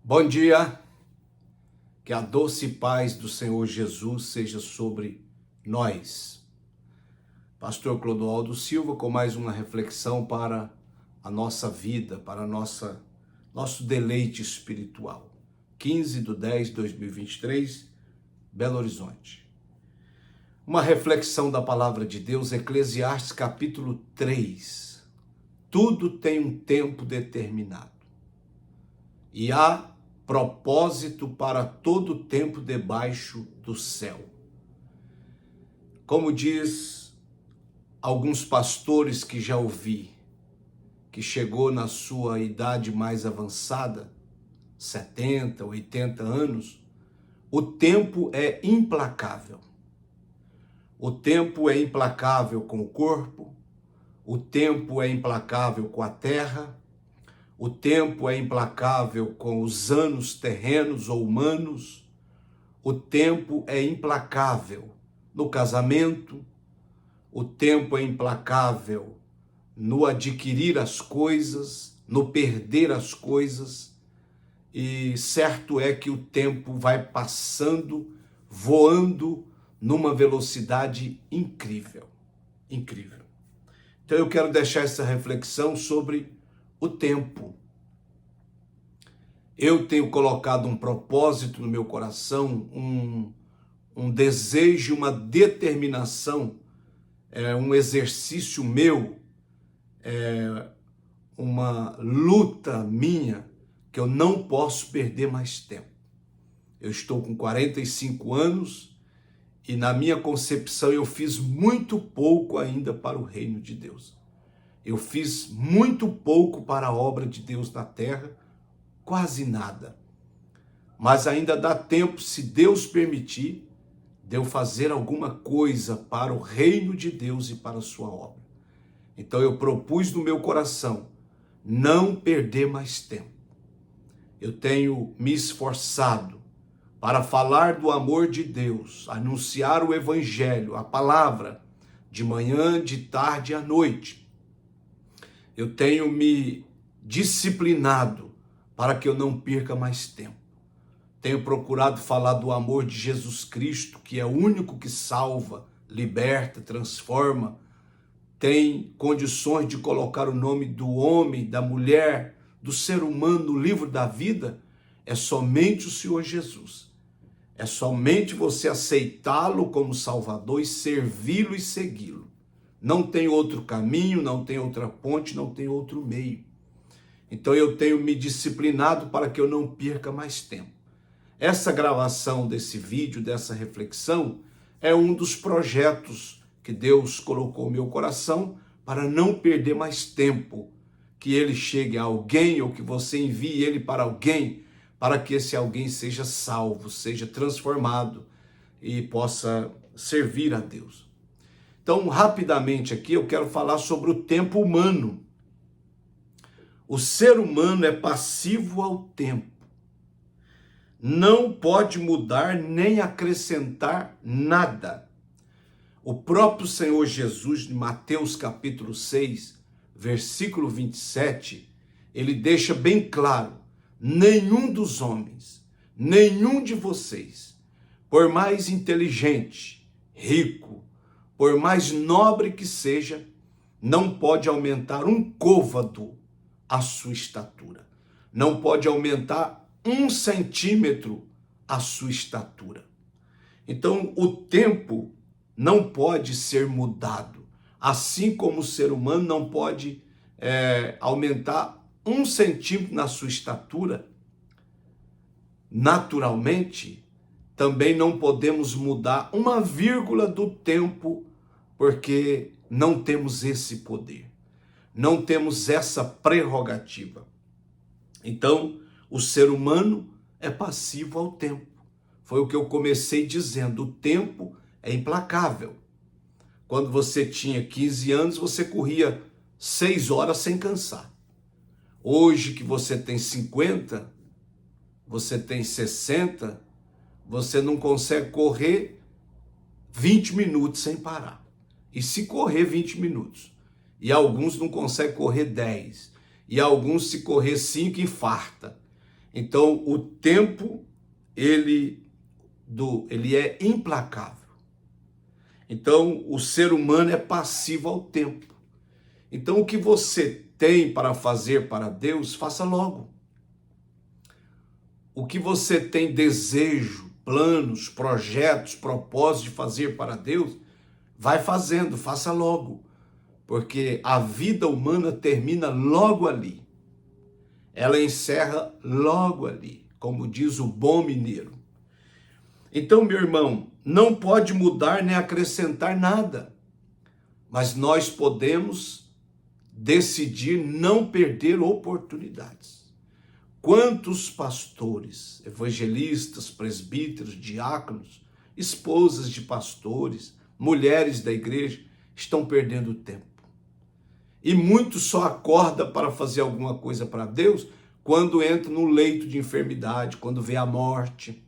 Bom dia, que a doce paz do Senhor Jesus seja sobre nós. Pastor Clodoaldo Silva com mais uma reflexão para a nossa vida, para nosso deleite espiritual. 15/10/2023, Belo Horizonte. Uma reflexão da palavra de Deus, Eclesiastes capítulo 3. Tudo tem um tempo determinado. E há propósito para todo tempo debaixo do céu. Como diz alguns pastores que já ouvi, que chegou na sua idade mais avançada, 70, 80 anos, o tempo é implacável. O tempo é implacável com o corpo, o tempo é implacável com a terra, o tempo é implacável com os anos terrenos ou humanos. O tempo é implacável no casamento. O tempo é implacável no adquirir as coisas, no perder as coisas. E certo é que o tempo vai passando, voando numa velocidade incrível. Incrível. Então eu quero deixar essa reflexão sobre o tempo. Eu tenho colocado um propósito no meu coração, um desejo, uma determinação, um exercício meu, uma luta minha, que eu não posso perder mais tempo. Eu estou com 45 anos e na minha concepção eu fiz muito pouco ainda para o reino de Deus. Eu fiz muito pouco para a obra de Deus na terra, quase nada. Mas ainda dá tempo, se Deus permitir, de eu fazer alguma coisa para o reino de Deus e para a sua obra. Então eu propus no meu coração não perder mais tempo. Eu tenho me esforçado para falar do amor de Deus, anunciar o evangelho, a palavra, de manhã, de tarde e à noite. Eu tenho me disciplinado para que eu não perca mais tempo. Tenho procurado falar do amor de Jesus Cristo, que é o único que salva, liberta, transforma, tem condições de colocar o nome do homem, da mulher, do ser humano no livro da vida. É somente o Senhor Jesus. É somente você aceitá-lo como Salvador e servi-lo e segui-lo. Não tem outro caminho, não tem outra ponte, não tem outro meio. Então eu tenho me disciplinado para que eu não perca mais tempo. Essa gravação desse vídeo, dessa reflexão, é um dos projetos que Deus colocou no meu coração para não perder mais tempo, que ele chegue a alguém ou que você envie ele para alguém, para que esse alguém seja salvo, seja transformado e possa servir a Deus. Então, rapidamente aqui, eu quero falar sobre o tempo humano. O ser humano é passivo ao tempo. Não pode mudar nem acrescentar nada. O próprio Senhor Jesus, em Mateus capítulo 6, versículo 27, ele deixa bem claro: nenhum dos homens, nenhum de vocês, por mais inteligente, rico, por mais nobre que seja, não pode aumentar um côvado a sua estatura. Não pode aumentar 1 centímetro a sua estatura. Então, o tempo não pode ser mudado. Assim como o ser humano não pode aumentar 1 centímetro na sua estatura, naturalmente, também não podemos mudar uma vírgula do tempo, porque não temos esse poder, não temos essa prerrogativa. Então, o ser humano é passivo ao tempo. Foi o que eu comecei dizendo, o tempo é implacável. Quando você tinha 15 anos, você corria 6 horas sem cansar. Hoje que você tem 50, você tem 60, você não consegue correr 20 minutos sem parar. E se correr 20 minutos, e alguns não conseguem correr 10, e alguns se correr 5 infarta. Então, o tempo, ele é implacável. Então, o ser humano é passivo ao tempo. Então, o que você tem para fazer para Deus, faça logo. O que você tem desejo, planos, projetos, propósitos de fazer para Deus, vai fazendo, faça logo. Porque a vida humana termina logo ali. Ela encerra logo ali, como diz o bom mineiro. Então, meu irmão, não pode mudar nem acrescentar nada. Mas nós podemos decidir não perder oportunidades. Quantos pastores, evangelistas, presbíteros, diáconos, esposas de pastores, mulheres da igreja estão perdendo tempo. E muitos só acordam para fazer alguma coisa para Deus quando entra no leito de enfermidade, quando vê a morte,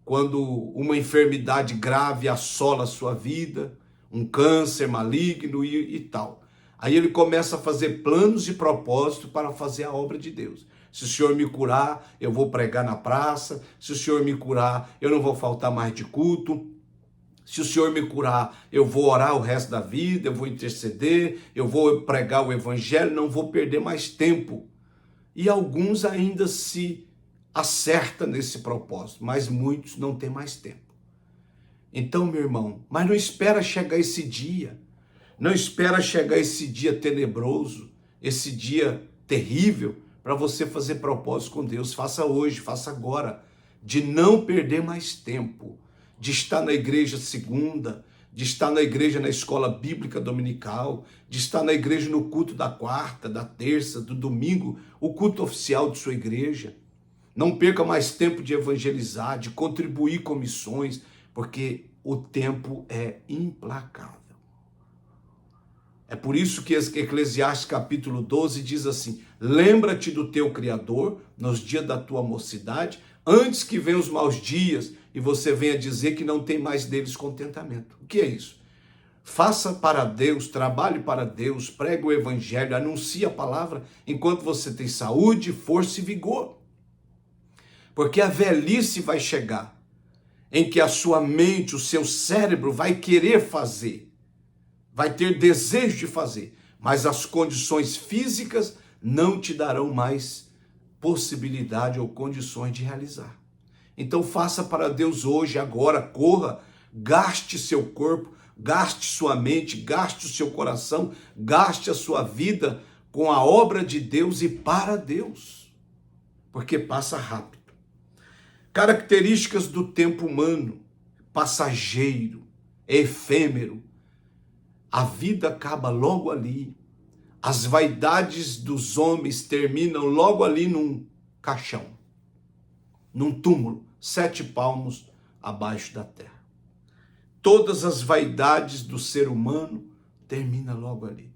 quando uma enfermidade grave assola a sua vida, um câncer maligno e tal. Aí ele começa a fazer planos e propósitos para fazer a obra de Deus. Se o Senhor me curar, eu vou pregar na praça. Se o Senhor me curar, eu não vou faltar mais de culto. Se o Senhor me curar, eu vou orar o resto da vida, eu vou interceder, eu vou pregar o evangelho, não vou perder mais tempo. E alguns ainda se acertam nesse propósito, mas muitos não têm mais tempo. Então, meu irmão, mas não espera chegar esse dia. Não espera chegar esse dia tenebroso, esse dia terrível, para você fazer propósito com Deus. Faça hoje, faça agora, de não perder mais tempo, de estar na igreja segunda, de estar na igreja na escola bíblica dominical, de estar na igreja no culto da quarta, da terça, do domingo, o culto oficial de sua igreja. Não perca mais tempo de evangelizar, de contribuir com missões, porque o tempo é implacável. É por isso que Eclesiastes capítulo 12 diz assim: lembra-te do teu Criador nos dias da tua mocidade, antes que venham os maus dias e você venha dizer que não tem mais deles contentamento. O que é isso? Faça para Deus, trabalhe para Deus, pregue o evangelho, anuncie a palavra enquanto você tem saúde, força e vigor. Porque a velhice vai chegar, em que a sua mente, o seu cérebro vai querer fazer, vai ter desejo de fazer, mas as condições físicas não te darão mais possibilidade ou condições de realizar. Então faça para Deus hoje, agora, corra, gaste seu corpo, gaste sua mente, gaste o seu coração, gaste a sua vida com a obra de Deus e para Deus, porque passa rápido. Características do tempo humano: passageiro, efêmero. A vida acaba logo ali. As vaidades dos homens terminam logo ali num caixão, num túmulo, 7 palmos abaixo da terra. Todas as vaidades do ser humano terminam logo ali.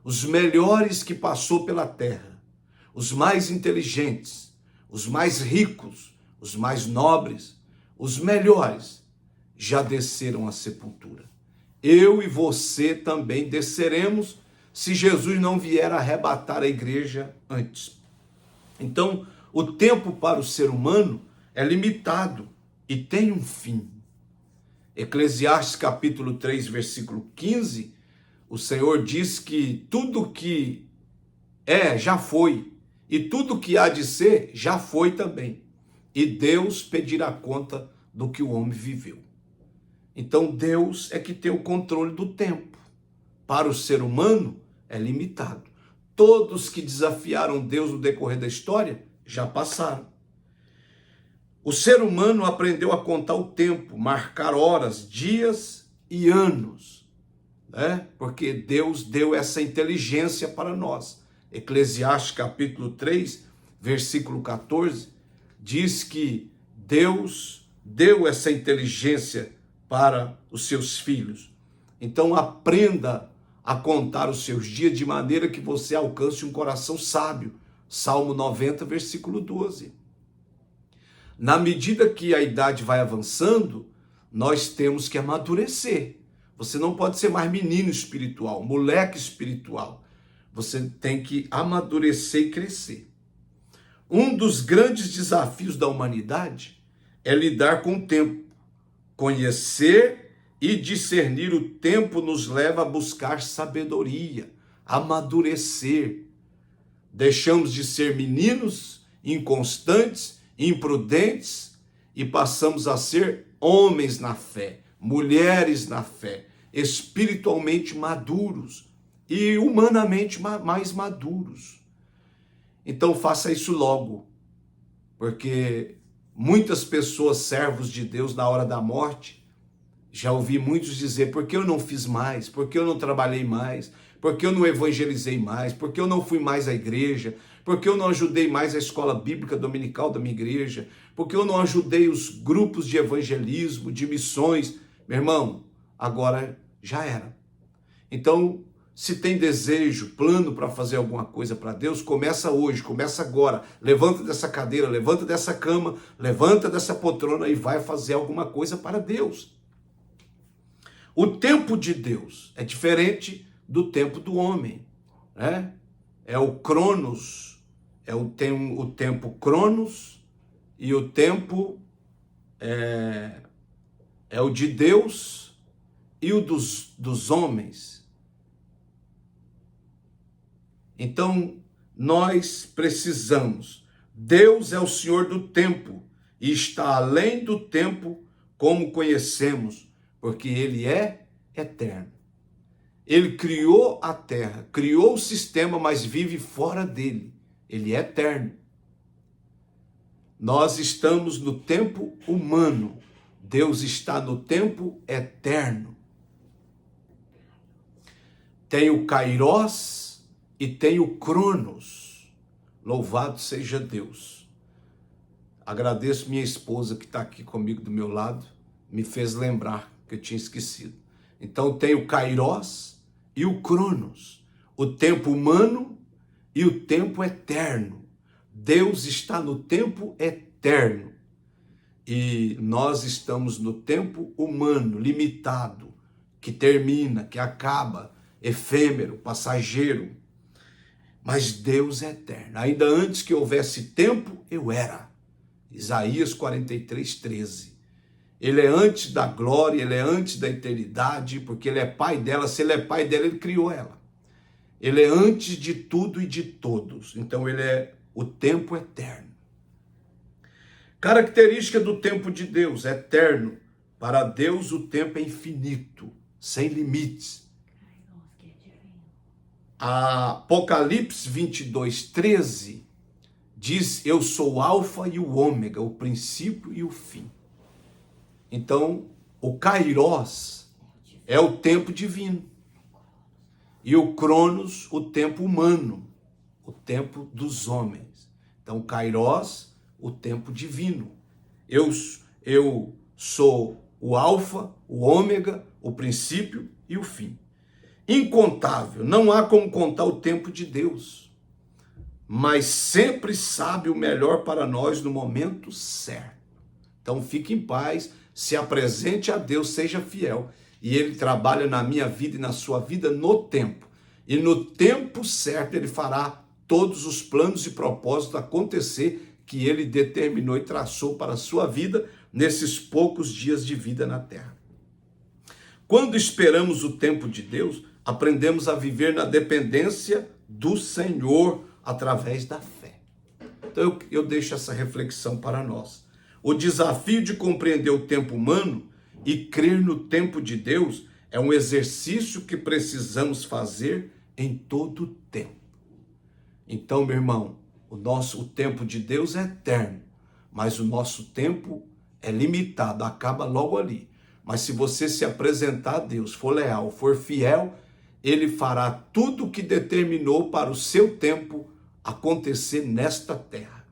Os melhores que passou pela terra, os mais inteligentes, os mais ricos, os mais nobres, os melhores, já desceram à sepultura. Eu e você também desceremos se Jesus não vier arrebatar a igreja antes. Então, o tempo para o ser humano é limitado e tem um fim. Eclesiastes capítulo 3, versículo 15, o Senhor diz que tudo que é, já foi, e tudo que há de ser, já foi também. E Deus pedirá conta do que o homem viveu. Então Deus é que tem o controle do tempo. Para o ser humano é limitado. Todos que desafiaram Deus no decorrer da história já passaram. O ser humano aprendeu a contar o tempo, marcar horas, dias e anos, né? Porque Deus deu essa inteligência para nós. Eclesiastes capítulo 3, versículo 14, diz que Deus deu essa inteligência para os seus filhos. Então aprenda a contar os seus dias de maneira que você alcance um coração sábio. Salmo 90, versículo 12. Na medida que a idade vai avançando, nós temos que amadurecer. Você não pode ser mais menino espiritual, moleque espiritual. Você tem que amadurecer e crescer. Um dos grandes desafios da humanidade é lidar com o tempo. Conhecer e discernir o tempo nos leva a buscar sabedoria, amadurecer. Deixamos de ser meninos inconstantes, imprudentes e passamos a ser homens na fé, mulheres na fé, espiritualmente maduros e humanamente mais maduros. Então faça isso logo, porque muitas pessoas, servos de Deus, na hora da morte, já ouvi muitos dizer: por que eu não fiz mais? Por que eu não trabalhei mais? Por que eu não evangelizei mais? Por que eu não fui mais à igreja? Por que eu não ajudei mais a escola bíblica dominical da minha igreja? Por que eu não ajudei os grupos de evangelismo, de missões? Meu irmão, agora já era. Então, se tem desejo, plano para fazer alguma coisa para Deus, começa hoje, começa agora. Levanta dessa cadeira, levanta dessa cama, levanta dessa poltrona e vai fazer alguma coisa para Deus. O tempo de Deus é diferente do tempo do homem, né? É o cronos, o tempo cronos, e o tempo é o de Deus e o dos homens. Então, nós precisamos. Deus é o Senhor do tempo e está além do tempo como conhecemos, porque Ele é eterno. Ele criou a terra, criou o sistema, mas vive fora dele. Ele é eterno. Nós estamos no tempo humano. Deus está no tempo eterno. Tem o Kairós e tem o Cronos. Louvado seja Deus. Agradeço minha esposa que está aqui comigo do meu lado, me fez lembrar que eu tinha esquecido. Então tem o Kairós e o Cronos, o tempo humano e o tempo eterno. Deus está no tempo eterno e nós estamos no tempo humano, limitado, que termina, que acaba, efêmero, passageiro. Mas Deus é eterno. Ainda antes que houvesse tempo, eu era. Isaías 43:13. Ele é antes da glória, ele é antes da eternidade, porque ele é pai dela. Se ele é pai dela, ele criou ela. Ele é antes de tudo e de todos. Então ele é o tempo eterno. Característica do tempo de Deus: eterno. Para Deus o tempo é infinito, sem limites. Apocalipse 22:13 diz: eu sou o alfa e o ômega, o princípio e o fim. Então, o Kairós é o tempo divino. E o Cronos, o tempo humano, o tempo dos homens. Então, Kairós, o tempo divino. Eu sou o alfa, o ômega, o princípio e o fim. Incontável, não há como contar o tempo de Deus, mas sempre sabe o melhor para nós no momento certo. Então fique em paz, se apresente a Deus, seja fiel, e Ele trabalha na minha vida e na sua vida no tempo. E no tempo certo Ele fará todos os planos e propósitos acontecer que Ele determinou e traçou para a sua vida nesses poucos dias de vida na terra. Quando esperamos o tempo de Deus, aprendemos a viver na dependência do Senhor através da fé. Então eu deixo essa reflexão para nós. O desafio de compreender o tempo humano e crer no tempo de Deus é um exercício que precisamos fazer em todo o tempo. Então, meu irmão, o tempo de Deus é eterno, mas o nosso tempo é limitado, acaba logo ali. Mas se você se apresentar a Deus, for leal, for fiel, Ele fará tudo o que determinou para o seu tempo acontecer nesta terra.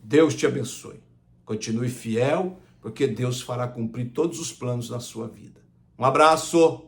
Deus te abençoe. Continue fiel, porque Deus fará cumprir todos os planos da sua vida. Um abraço!